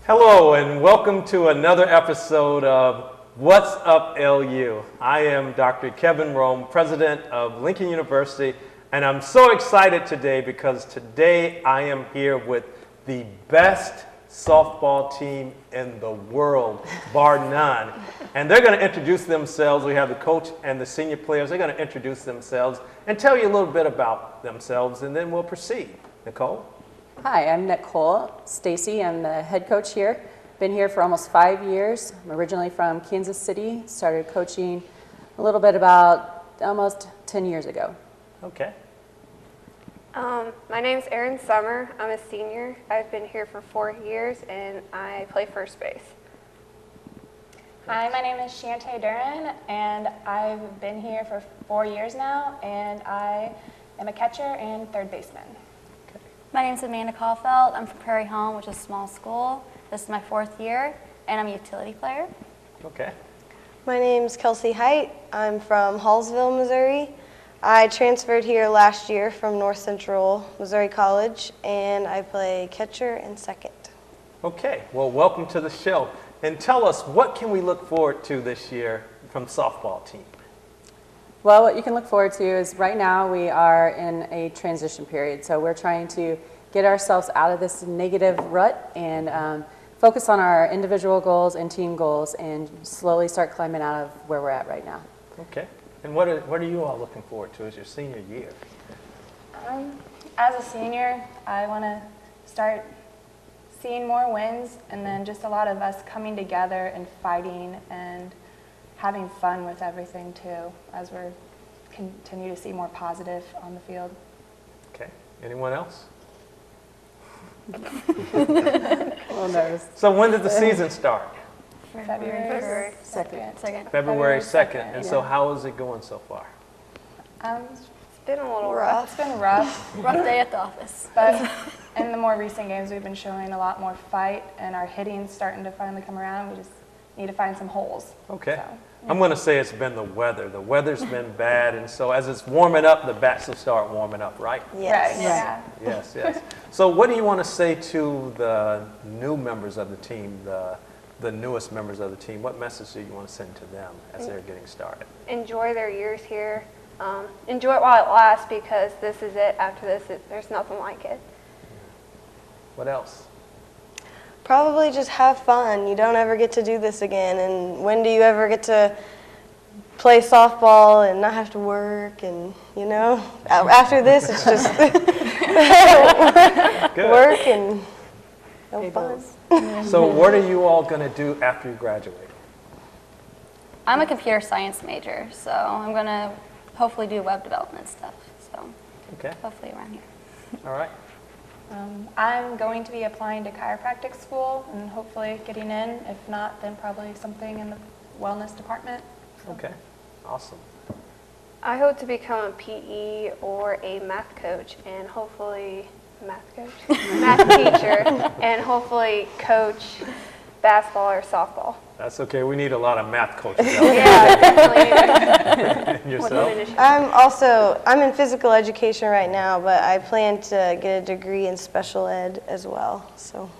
Hello and welcome to another episode of What's Up LU. I am Dr. Kevin Rome, president of Lincoln University, and I'm so excited today because today I am here with the best softball team in the world, bar none. And they're going to introduce themselves. We have the coach and the senior players. They're going to introduce themselves and tell you a little bit about themselves, and then we'll proceed. Nicole? Hi, I'm Nicole. Stacey, I'm the head coach here. Been here for almost 5 years. I'm originally from Kansas City. Started coaching a little bit about almost 10 years ago. Okay. My name's Erin Sommerer. I'm a senior. I've been here for 4 years and I play first base. Hi, my name is Shantae Duren, and I've been here for 4 years now, and I am a catcher and third baseman. My name is Coffelt. I'm from Prairie Home, which is a small school. This is my 4th year, and I'm a utility player. Okay. My name's Kelsey Hight. I'm from Hallsville, Missouri. I transferred here last year from North Central Missouri College, and I play catcher and second. Okay, well, welcome to the show. And tell us, what can we look forward to this year from the softball team? Well, what you can look forward to is right now we are in a transition period. So we're trying to get ourselves out of this negative rut and focus on our individual goals and team goals and slowly start climbing out of where we're at right now. Okay. And what are you all looking forward to as your senior year? As a senior, I want to start seeing more wins, and then just a lot of us coming together and fighting and having fun with everything too, as we continue to see more positive on the field. Okay. Anyone else? A little nervous. So when did the season start? February 2nd. February 2nd. And so how is it going so far? It's been a little rough. It's been rough, Rough day at the office. but in the more recent games, we've been showing a lot more fight, and our hitting's starting to finally come around. We just need to find some holes. Okay. So, I'm going to say it's been the weather. The weather's been bad, and so as it's warming up, the bats will start warming up, right? Yes. Right, yeah. Yes, yes. So what do you want to say to the new members of the team, the newest members of the team? What message do you want to send to them as they're getting started? Enjoy their years here. Enjoy it while it lasts because this is it. After this, there's nothing like it. What else? Probably just have fun. You don't ever get to do this again. And when do you ever get to play softball and not have to work? And, you know, after this, it's just work and no fun. So what are you all going to do after you graduate? I'm a computer science major, so I'm going to hopefully do web development stuff. So Okay. hopefully around here. All right. I'm going to be applying to chiropractic school and hopefully getting in. If not, then probably something in the wellness department. Okay. Awesome. I hope to become a PE or a math coach and hopefully math teacher, and hopefully coach basketball or softball. That's okay. We need a lot of math coaches out Yeah, definitely. there. Yourself? I'm in physical education right now, but I plan to get a degree in special ed as well. So.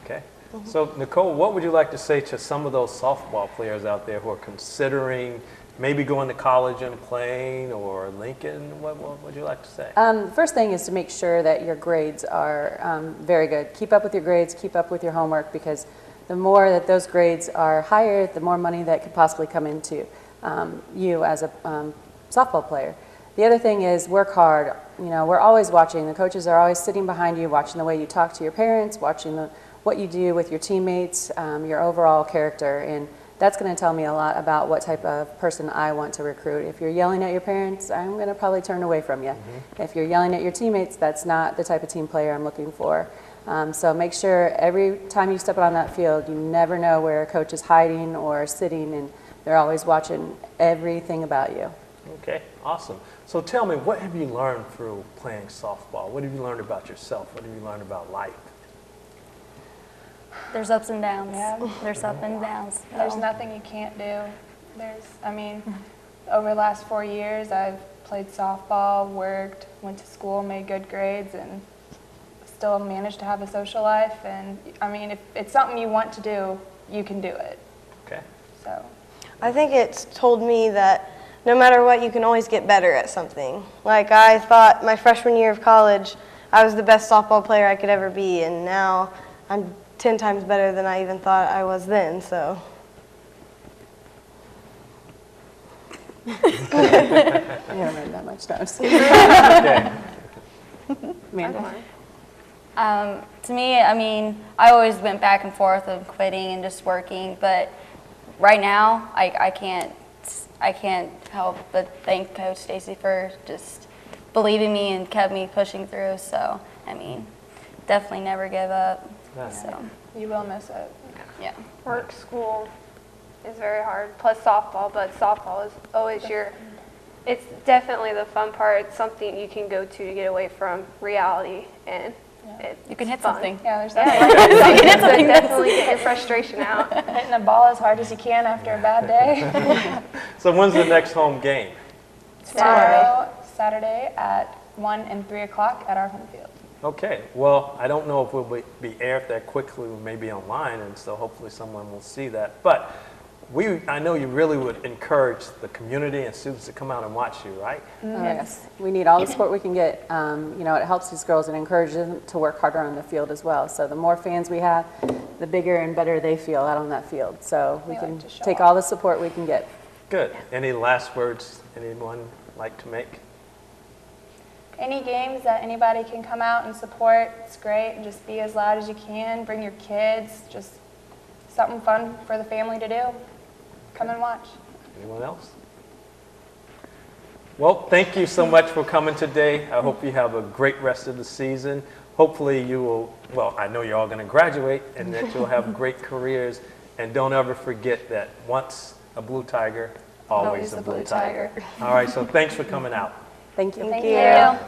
Okay. So, Nicole, what would you like to say to some of those softball players out there who are considering maybe going to college and playing, or Lincoln? What would you like to say? First thing is to make sure that your grades are very good. Keep up with your grades, keep up with your homework, because the more that those grades are higher, the more money that could possibly come into you as a softball player. The other thing is work hard. You know, we're always watching. The coaches are always sitting behind you, watching the way you talk to your parents, watching what you do with your teammates, your overall character, and that's going to tell me a lot about what type of person I want to recruit. If you're yelling at your parents, I'm going to probably turn away from you. If you're yelling at your teammates, that's not the type of team player I'm looking for. So make sure every time you step out on that field, you never know where a coach is hiding or sitting, and they're always watching everything about you. Okay, awesome. So tell me, what have you learned through playing softball? What have you learned about yourself? What have you learned about life? There's ups and downs. Yeah. There's ups and downs. There's So, nothing you can't do. Over the last 4 years, I've played softball, worked, went to school, made good grades, and still manage to have a social life. And I mean, if it's something you want to do, you can do it. Okay. So I think it's told me that no matter what, you can always get better at something. Like, I thought my freshman year of college, I was the best softball player I could ever be, and now I'm 10 times better than I even thought I was then, so. You haven't written that much notes. Okay. Amanda? To me, I mean, I always went back and forth of quitting and just working, but right now, I can't help but thank Coach Stacey for just believing me and kept me pushing through. So, I mean, definitely never give up. Nice. So, you will miss it. yeah. Work, school is very hard, plus softball, but softball is always it's definitely the fun part. It's something you can go to get away from reality, and You can hit fun. something. Yeah, there's Yeah, definitely definitely get your frustration out. hitting the ball as hard as you can after a bad day. So when's the next home game? Tomorrow, Saturday at 1 and 3 o'clock at our home field. Okay, well, I don't know if we'll be aired that quickly. We may be online, and so hopefully someone will see that. But I know you really would encourage the community and students to come out and watch you, right? Oh, yes. We need all the support we can get. You know, it helps these girls and encourages them to work harder on the field as well. So the more fans we have, the bigger and better they feel out on that field. So we We can like to show take off. all the support we can get. Good. Any last words anyone like to make? Any games that anybody can come out and support, it's great. And just be as loud as you can. Bring your kids. Just something fun for the family to do. Come and watch. Anyone else? Well, thank you so much for coming today. I hope you have a great rest of the season. Hopefully you will, well, I know you're all going to graduate and that you'll have great careers. And don't ever forget that once a Blue Tiger, always a Blue Tiger. All right, so thanks for coming out. Thank you. Thank you.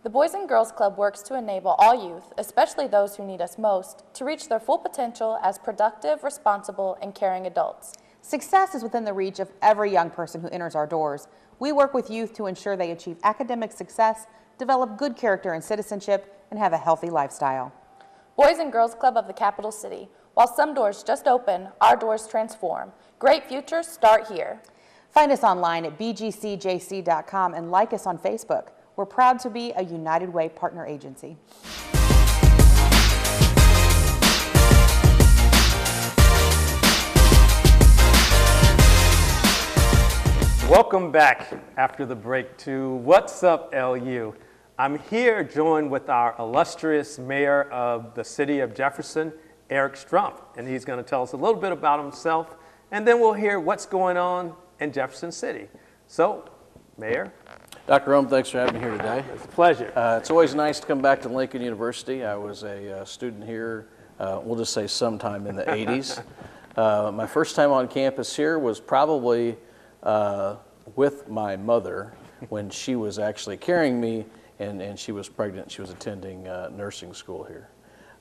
The Boys and Girls Club works to enable all youth, especially those who need us most, to reach their full potential as productive, responsible, and caring adults. Success is within the reach of every young person who enters our doors. We work with youth to ensure they achieve academic success, develop good character and citizenship, and have a healthy lifestyle. Boys and Girls Club of the Capital City. While some doors just open, our doors transform. Great futures start here. Find us online at bgcjc.com and like us on Facebook. We're proud to be a United Way partner agency. Welcome back after the break to What's Up LU. I'm here joined with our illustrious mayor of the city of Jefferson, Eric Struemph, and he's going to tell us a little bit about himself, and then we'll hear what's going on in Jefferson City. So, Mayor. Dr. Rome, thanks for having me here today. It's a pleasure. It's always nice to come back to Lincoln University. I was a student here, we'll just say sometime in the 80s. My first time on campus here was probably with my mother when she was actually carrying me and she was pregnant. She was attending nursing school here.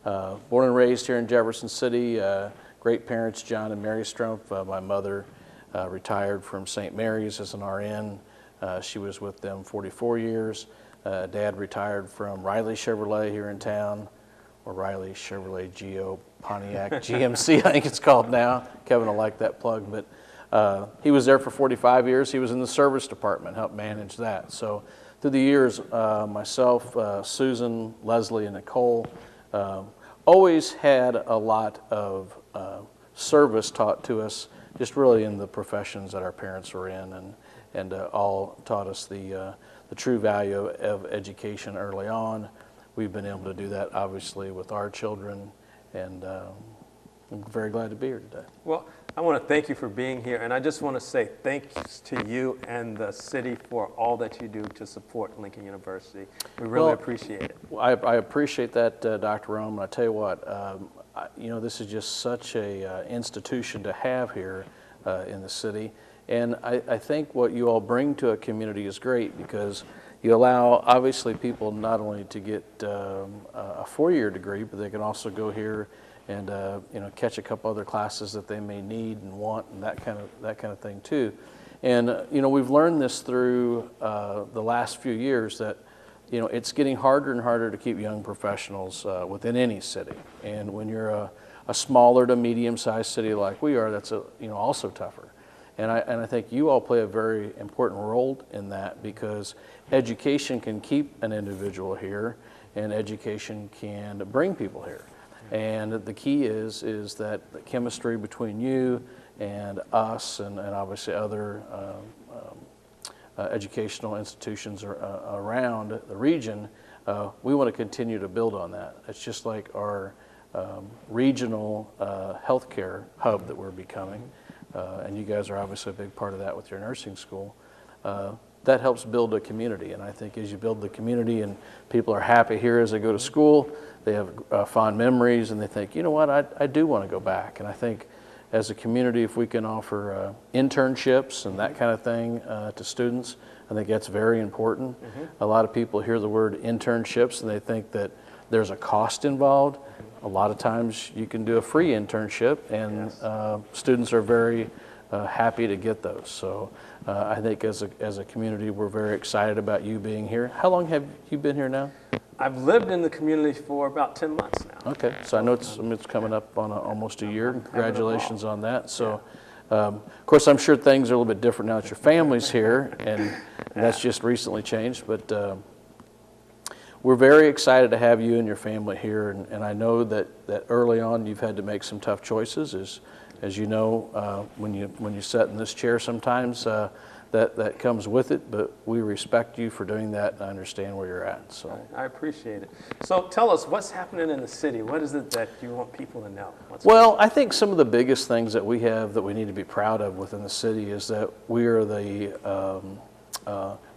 Born and raised here in Jefferson City, great parents, John and Mary Struemph. My mother retired from St. Mary's as an RN. She was with them 44 years. Dad retired from Riley Chevrolet here in town, or Riley Chevrolet Geo Pontiac GMC, I think it's called now. Kevin will like that plug, but he was there for 45 years. He was in the service department, helped manage that. So through the years, myself, Susan, Leslie, and Nicole always had a lot of service taught to us, just really in the professions that our parents were in, and all taught us the true value of education early on. We've been able to do that, obviously, with our children, and I'm very glad to be here today. Well, I want to thank you for being here, and I just want to say thanks to you and the city for all that you do to support Lincoln University. We really appreciate it. I appreciate that, Dr. Rome, and I tell you what, you know, this is just such a institution to have here in the city. And I think what you all bring to a community is great because you allow, obviously, people not only to get a four-year degree, but they can also go here and you know, catch a couple other classes that they may need and want, and that kind of thing too. And we've learned this through the last few years that it's getting harder and harder to keep young professionals within any city. And when you're a smaller to medium-sized city like we are, that's also tougher. And I think you all play a very important role in that, because education can keep an individual here, and education can bring people here. And the key is that the chemistry between you and us and obviously other educational institutions around the region, we want to continue to build on that. It's just like our regional healthcare hub that we're becoming, and you guys are obviously a big part of that with your nursing school. That helps build a community, and I think as you build the community and people are happy here as they go to school, they have fond memories, and they think, you know what, I do want to go back. And I think as a community, if we can offer internships and that kind of thing to students, I think that's very important. A lot of people hear the word internships and they think that there's a cost involved. A lot of times you can do a free internship, and students are very happy to get those. So I think as a community, we're very excited about you being here. How long have you been here now? I've lived in the community for about 10 months now. Okay, so I know it's coming up on almost a year. Congratulations on that. So, of course, I'm sure things are a little bit different now that your family's here, and that's just recently changed. But we're very excited to have you and your family here, and I know that early on you've had to make some tough choices. As you know, when you sit in this chair sometimes, that comes with it, but we respect you for doing that, and I understand where you're at. So I appreciate it. So tell us, what's happening in the city? What is it that you want people to know? Well, I think some of the biggest things that we have that we need to be proud of within the city is that we are the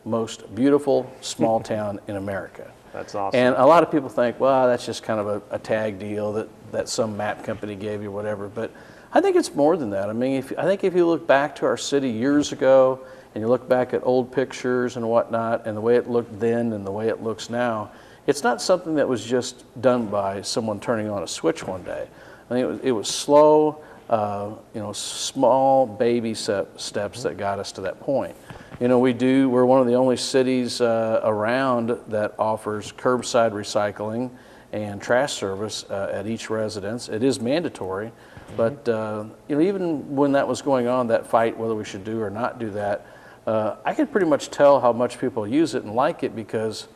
most beautiful small town in America. That's awesome. And a lot of people think, well, that's just kind of a tag deal that some map company gave you, whatever. But I think it's more than that. I mean, I think if you look back to our city years ago, and you look back at old pictures and whatnot, and the way it looked then and the way it looks now, it's not something that was just done by someone turning on a switch one day. I think it was slow, small baby steps that got us to that point. We're one of the only cities around that offers curbside recycling and trash service at each residence. It is mandatory, but even when that was going on, that fight whether we should do or not do that, I could pretty much tell how much people use it and like it, because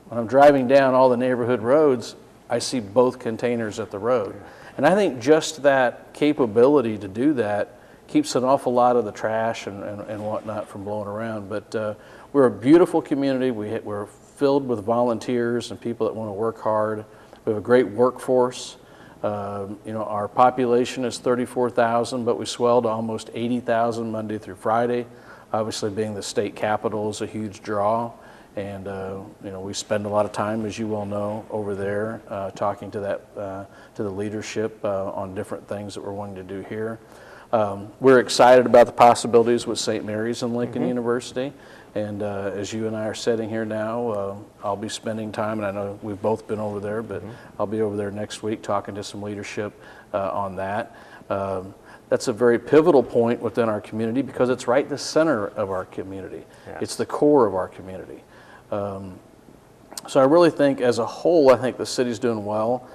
when I'm driving down all the neighborhood roads, I see both containers at the road. And I think just that capability to do that keeps an awful lot of the trash and whatnot from blowing around. But we're a beautiful community. We're filled with volunteers and people that want to work hard. We have a great workforce. Our population is 34,000, but we swell to almost 80,000 Monday through Friday. Obviously, being the state capital is a huge draw, and we spend a lot of time, as you well know, over there talking to the leadership on different things that we're wanting to do here. We're excited about the possibilities with St. Mary's and Lincoln University, and as you and I are sitting here now, I'll be spending time, and I know we've both been over there, but I'll be over there next week talking to some leadership on that. That's a very pivotal point within our community, because it's right in the center of our community. Yes. It's the core of our community. So I really think as a whole, I think the city's doing well.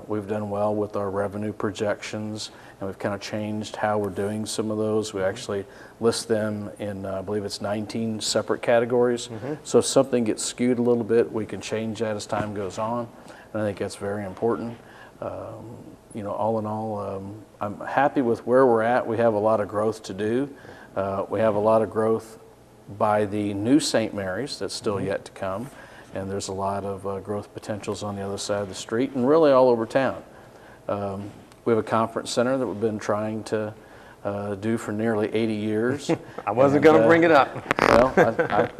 We've done well with our revenue projections, and we've kind of changed how we're doing some of those. We actually list them in, I believe it's 19 separate categories. So if something gets skewed a little bit, we can change that as time goes on, and I think that's very important. All in all, I'm happy with where we're at. We have a lot of growth to do. We have a lot of growth by the new St. Mary's that's still yet to come, and there's a lot of growth potentials on the other side of the street and really all over town. We have a conference center that we've been trying to do for nearly 80 years. I wasn't going to bring it up. Well,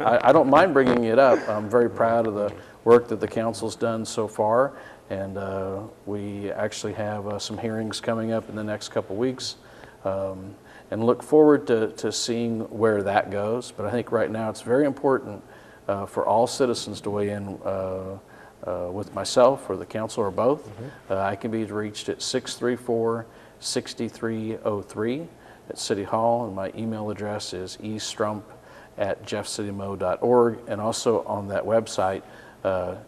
I don't mind bringing it up. I'm very proud of the work that the council's done so far. And we actually have some hearings coming up in the next couple weeks, and look forward to seeing where that goes. But I think right now it's very important for all citizens to weigh in with myself or the council or both. I can be reached at 634-6303. at City Hall, and my email address is estruemph@jeffcitymo.org, and also on that website,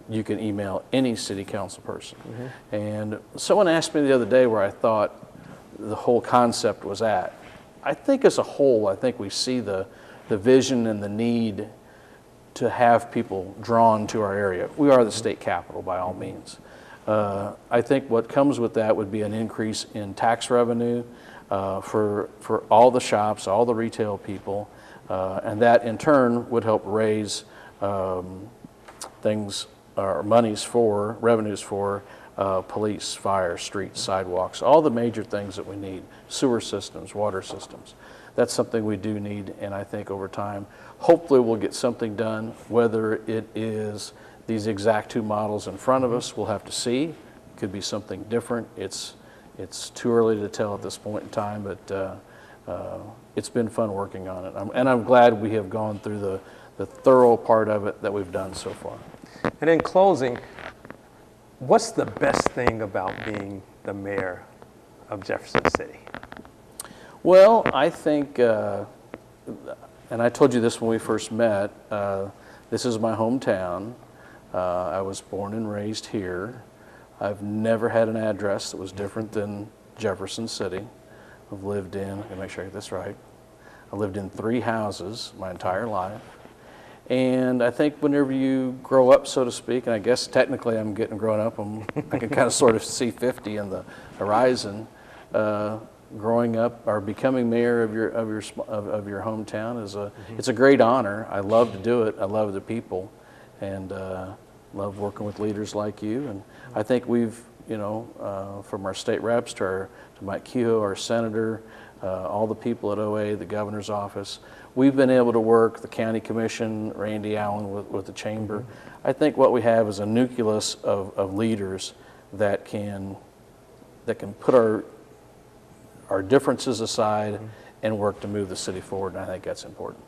you can email any city council person. And someone asked me the other day where I thought the whole concept was at. I think as a whole, I think we see the vision and the need to have people drawn to our area. We are the state capital by all means. I think what comes with that would be an increase in tax revenue for all the shops, all the retail people, and that in turn would help raise revenues for police, fire, streets, sidewalks, all the major things that we need, sewer systems, water systems. That's something we do need, and I think over time, hopefully we'll get something done. Whether it is these exact two models in front of us, we'll have to see. Could be something different. It's too early to tell at this point in time, but it's been fun working on it. And I'm glad we have gone through the thorough part of it that we've done so far. And in closing, what's the best thing about being the mayor of Jefferson City? Well, I think, and I told you this when we first met, this is my hometown. I was born and raised here. I've never had an address that was different than Jefferson City. I've lived in, let me make sure I get this right, I lived in 3 houses my entire life. And I think whenever you grow up, so to speak, and I guess technically I'm getting grown up, I can kind of sort of see 50 in the horizon. Growing up or becoming mayor of your hometown it's a great honor. I love to do it. I love the people, and love working with leaders like you. And I think we've, from our state reps to Mike Kehoe, our senator, all the people at OA, the governor's office, we've been able to work, the county commission, Randy Allen with the chamber. I think what we have is a nucleus of leaders that can put our differences aside and work to move the city forward, and I think that's important.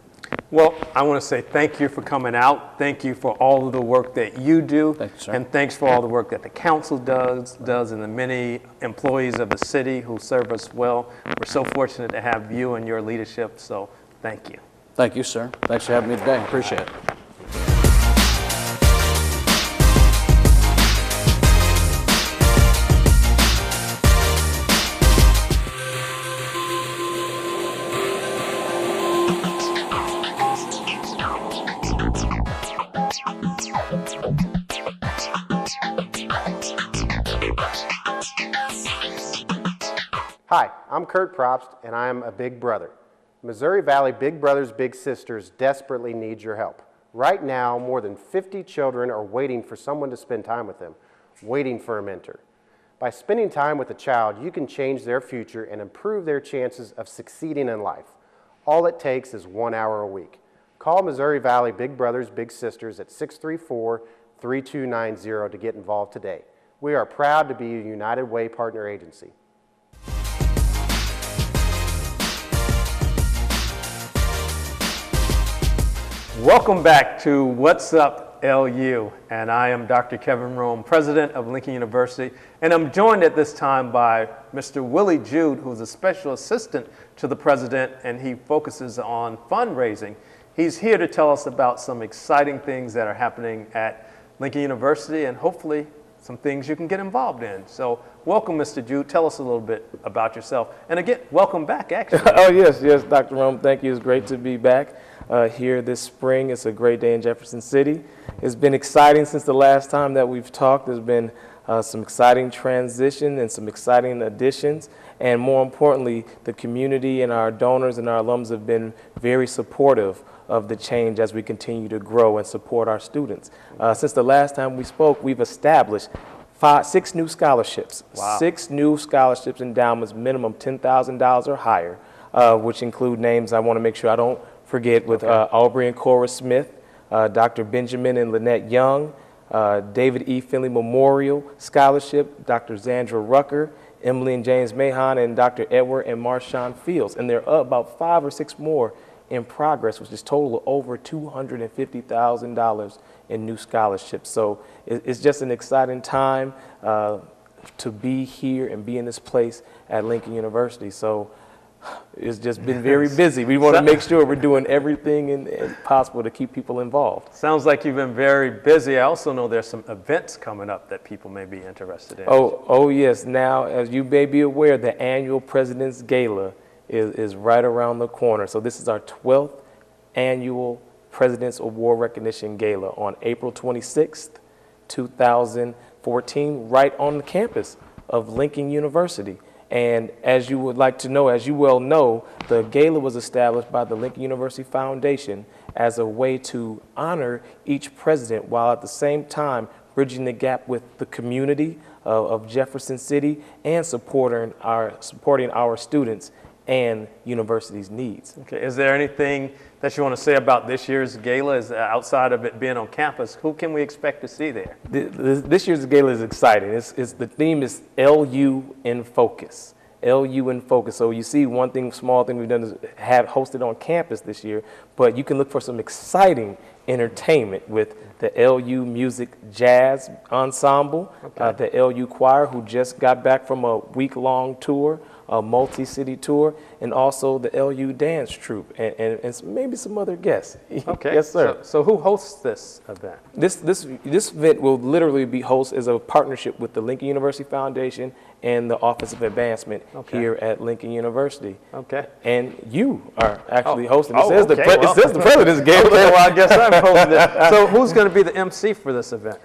Well, I want to say thank you for coming out. Thank you for all of the work that you do. Thank you, sir. And thanks for all the work that the council does, and the many employees of the city who serve us well. We're so fortunate to have you and your leadership, so thank you. Thank you, sir. Thanks for having me today. Appreciate it. Hi, I'm Kurt Probst, and I'm a big brother. Missouri Valley Big Brothers Big Sisters desperately need your help. Right now, more than 50 children are waiting for someone to spend time with them, waiting for a mentor. By spending time with a child, you can change their future and improve their chances of succeeding in life. All it takes is 1 hour a week. Call Missouri Valley Big Brothers Big Sisters at 634-3290 to get involved today. We are proud to be a United Way partner agency. Welcome back to What's Up LU, and I am Dr. Kevin Rome, president of Lincoln University, and I'm joined at this time by Mr. Willie Jude, who's a special assistant to the president, and he focuses on fundraising. He's here to tell us about some exciting things that are happening at Lincoln University, and hopefully some things you can get involved in. So welcome, Mr. Jude. Tell us a little bit about yourself. And again, welcome back, actually. Oh, yes, Dr. Rome. Thank you. It's great to be back here this spring. It's a great day in Jefferson City. It's been exciting since the last time that we've talked. There's been some exciting transition and some exciting additions. And more importantly, the community and our donors and our alums have been very supportive of the change as we continue to grow and support our students. Since the last time we spoke, we've established 6 new scholarships. Wow. 6 new scholarships endowments, minimum $10,000 or higher, which include names I want to make sure I don't forget with Aubrey and Cora Smith, Dr. Benjamin and Lynette Young, David E. Finley Memorial Scholarship, Dr. Zandra Rucker, Emily and James Mahan, and Dr. Edward and Marshawn Fields. And there are about 5 or 6 more in progress, which is total of over $250,000 in new scholarships. So it's just an exciting time to be here and be in this place at Lincoln University. So it's just been very busy. We want to make sure we're doing everything possible to keep people involved. Sounds like you've been very busy. I also know there's some events coming up that people may be interested in. Oh yes. Now, as you may be aware, the annual President's Gala is right around the corner. So this is our 12th annual President's Award Recognition Gala on April 26th, 2014, right on the campus of Lincoln University. And as you would like to know, as you well know, the gala was established by the Lincoln University Foundation as a way to honor each president while at the same time bridging the gap with the community of Jefferson City and supporting our students and university's needs. Okay, is there anything that you want to say about this year's gala? Is outside of it being on campus, who can we expect to see there? This year's gala is exciting. The theme is LU in Focus. LU in Focus. So you see small thing we've done is have hosted on campus this year, but you can look for some exciting entertainment with the LU Music Jazz Ensemble, the LU Choir, who just got back from a week-long tour, a multi-city tour, and also the LU Dance Troupe, and maybe some other guests. Okay. Yes, sir. So who hosts this event? This event will literally be hosted as a partnership with the Lincoln University Foundation and the Office of Advancement here at Lincoln University. Okay. And you are actually hosting. It says the President's Gala. Okay, well, I guess I'm hosting it. So who's going to be the MC for this event?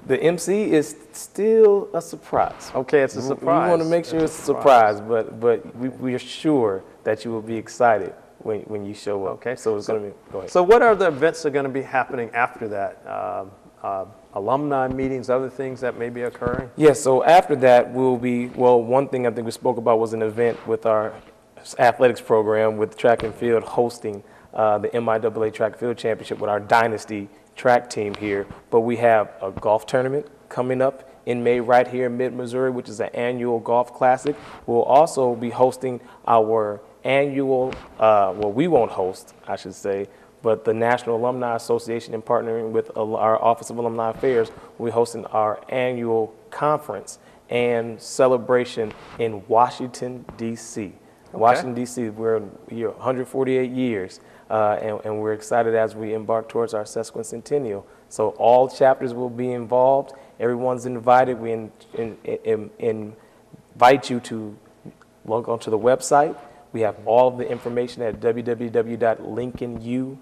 The MC is still a surprise. Okay, it's a surprise. We want to make sure it's a surprise, but we are sure that you will be excited when you show up. Okay. So it's going to be, go ahead. So what are the events that are going to be happening after that? Alumni meetings, other things that may be occurring? Yes, so after that will be, one thing I think we spoke about was an event with our athletics program with track and field hosting the MIAA Track and Field Championship with our Dynasty track team here. But we have a golf tournament coming up in May right here in mid-Missouri, which is an annual golf classic. We'll also be hosting our annual, we won't host, I should say, but the National Alumni Association, in partnering with our Office of Alumni Affairs, will be hosting our annual conference and celebration in Washington, D.C. Okay. Washington, D.C., we're here 148 years, and we're excited as we embark towards our sesquicentennial. So all chapters will be involved. Everyone's invited. We invite you to log onto the website. We have all of the information at www.lincolnu.edu.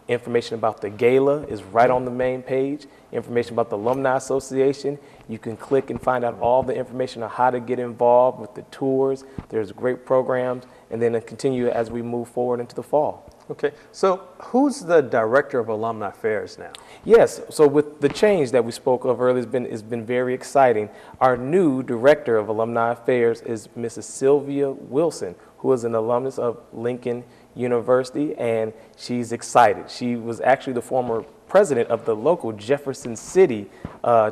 Information about the gala is right on the main page. Information about the Alumni Association. You can click and find out all the information on how to get involved with the tours. There's great programs, and then continue as we move forward into the fall. Okay, so who's the Director of Alumni Affairs now? Yes, so with the change that we spoke of earlier, it's been very exciting. Our new Director of Alumni Affairs is Mrs. Sylvia Wilson, who is an alumnus of Lincoln University, and she's excited. She was actually the former president of the local Jefferson City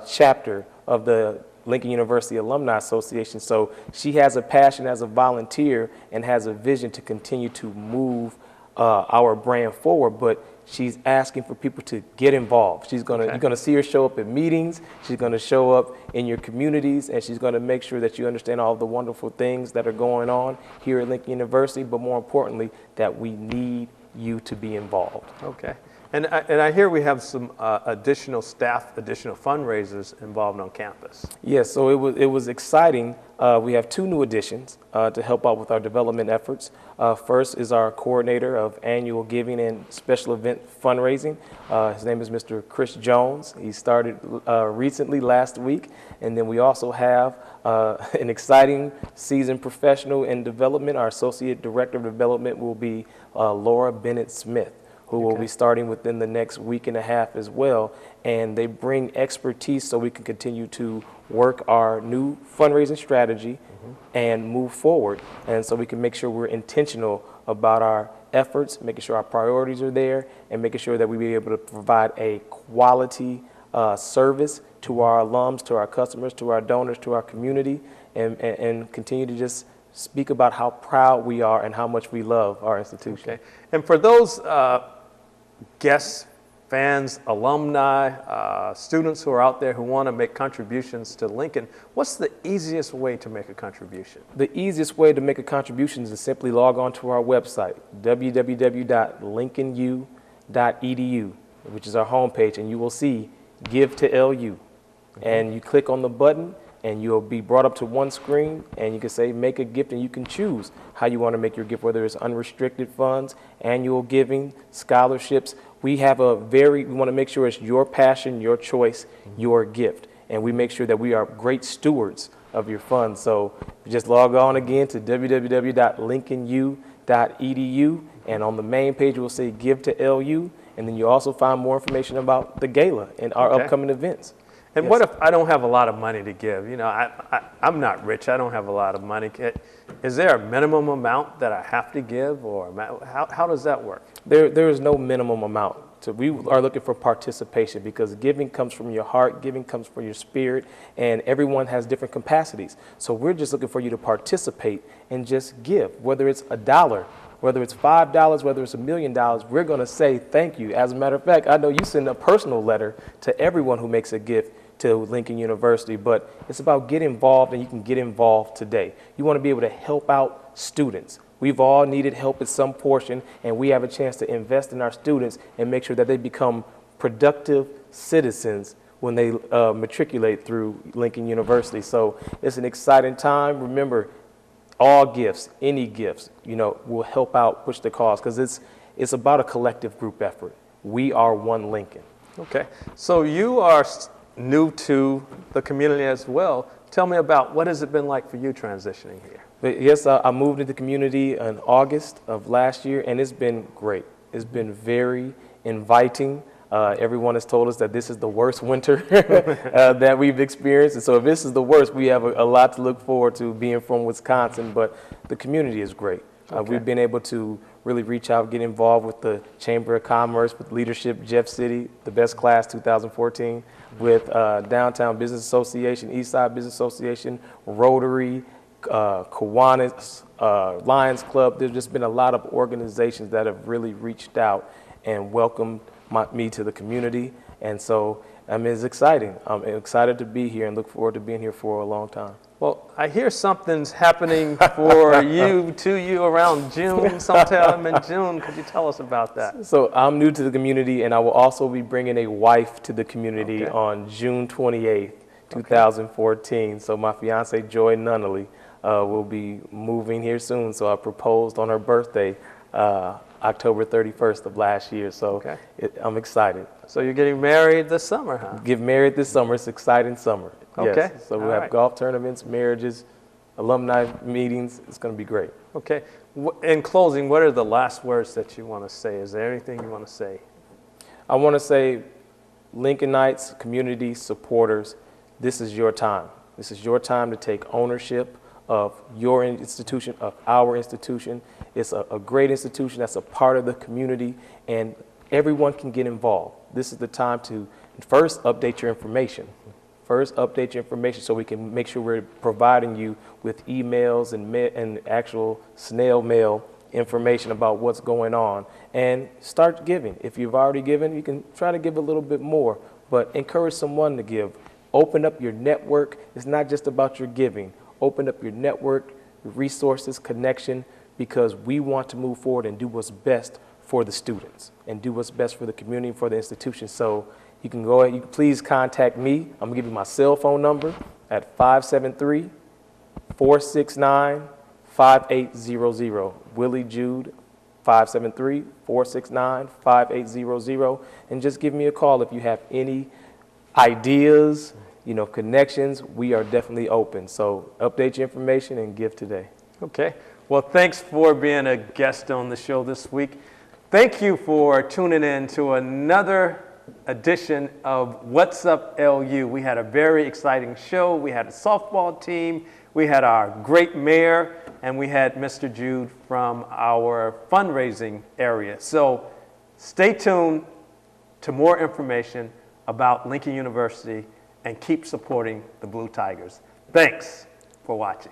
chapter of the Lincoln University Alumni Association. So she has a passion as a volunteer and has a vision to continue to move our brand forward, but she's asking for people to get involved. You're gonna see her show up at meetings, she's gonna show up in your communities, and she's gonna make sure that you understand all the wonderful things that are going on here at Lincoln University, but more importantly, that we need you to be involved. Okay. And I hear we have some additional staff, additional fundraisers involved on campus. Yes, so it was exciting. We have two new additions to help out with our development efforts. First is our coordinator of annual giving and special event fundraising. His name is Mr. Chris Jones. He started recently last week. And then we also have an exciting seasoned professional in development. Our associate director of development will be Laura Bennett Smith, who will be starting within the next week and a half as well. And they bring expertise so we can continue to work our new fundraising strategy and move forward. And so we can make sure we're intentional about our efforts, making sure our priorities are there, and making sure that we be able to provide a quality service to our alums, to our customers, to our donors, to our community, and continue to just speak about how proud we are and how much we love our institution. Okay. And for those guests, fans, alumni, students who are out there who want to make contributions to Lincoln, what's the easiest way to make a contribution? The easiest way to make a contribution is to simply log on to our website, www.lincolnu.edu, which is our homepage, and you will see Give to LU. And you click on the button, and you'll be brought up to one screen, and you can say make a gift, and you can choose how you want to make your gift, whether it's unrestricted funds, annual giving, scholarships. We want to make sure it's your passion, your choice, your gift. And we make sure that we are great stewards of your funds. So just log on again to www.lincolnu.edu, and on the main page, we'll say Give to LU, and then you'll also find more information about the gala and our upcoming events. And what if I don't have a lot of money to give? You know, I'm not rich. I don't have a lot of money. Is there a minimum amount that I have to give, or how does that work? There is no minimum amount. So we are looking for participation, because giving comes from your heart, giving comes from your spirit, and everyone has different capacities. So we're just looking for you to participate and just give, whether it's $1, whether it's $5, whether it's $1 million, we're going to say thank you. As a matter of fact, I know you send a personal letter to everyone who makes a gift to Lincoln University, but it's about get involved, and you can get involved today. You want to be able to help out students. We've all needed help at some portion, and we have a chance to invest in our students and make sure that they become productive citizens when they matriculate through Lincoln University. So it's an exciting time. Remember, all gifts, any gifts, will help out push the cause, because it's about a collective group effort. We are one Lincoln. Okay, so you are new to the community as well. Tell me about what has it been like for you transitioning here? Yes, I moved into the community in August of last year, and it's been great. It's been very inviting. Everyone has told us that this is the worst winter that we've experienced. And so if this is the worst, we have a lot to look forward to being from Wisconsin, but the community is great. We've been able to really reach out, get involved with the Chamber of Commerce, with leadership, Jeff City, the best class 2014, with Downtown Business Association, Eastside Business Association, Rotary, Kiwanis, Lions Club. There's just been a lot of organizations that have really reached out and welcomed me to the community. And so it's exciting. I'm excited to be here and look forward to being here for a long time. Well, I hear something's happening for you around June, sometime in June. Could you tell us about that? So I'm new to the community, and I will also be bringing a wife to the community on June 28th, 2014. So my fiance, Joy Nunnally, will be moving here soon. So I proposed on her birthday, October 31st of last year. So I'm excited. So you're getting married this summer, huh? Get married this summer. It's an exciting summer. Okay. Yes. So we'll have golf tournaments, marriages, alumni meetings. It's going to be great. Okay. In closing, what are the last words that you want to say? Is there anything you want to say? I want to say, Lincolnites, community supporters, this is your time. This is your time to take ownership of your institution, of our institution. It's a great institution that's a part of the community, and everyone can get involved. This is the time to first update your information. First, update your information so we can make sure we're providing you with emails and actual snail mail information about what's going on. And start giving. If you've already given, you can try to give a little bit more, but encourage someone to give. Open up your network. It's not just about your giving. Open up your network, resources, connection, because we want to move forward and do what's best for the students and do what's best for the community and for the institution. So you can go ahead, you can please contact me. I'm gonna give you my cell phone number at 573-469-5800. Willie Jude, 573-469-5800. And just give me a call if you have any ideas, connections. We are definitely open. So update your information and give today. Okay. Well, thanks for being a guest on the show this week. Thank you for tuning in to another edition of What's Up LU. We had a very exciting show. We had a softball team, we had our great mayor, and we had Mr. Jude from our fundraising area. So stay tuned to more information about Lincoln University and keep supporting the Blue Tigers. Thanks for watching.